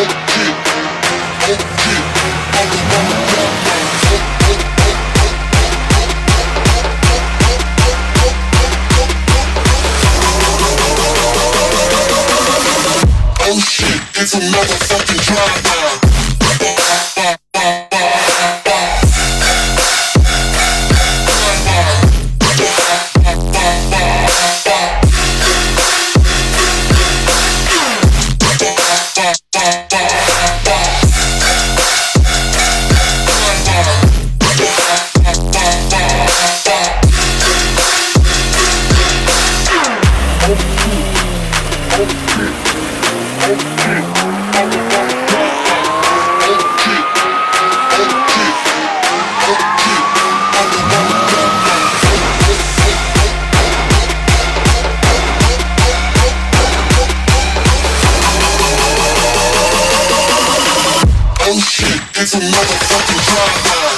Oh shit, it's a motherfucking drive-by. Oh shit, it's a motherfucking drive-by.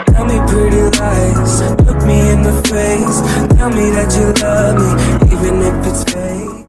Tell me pretty lies, look me in the face. Tell me that you love me, even if it's fake.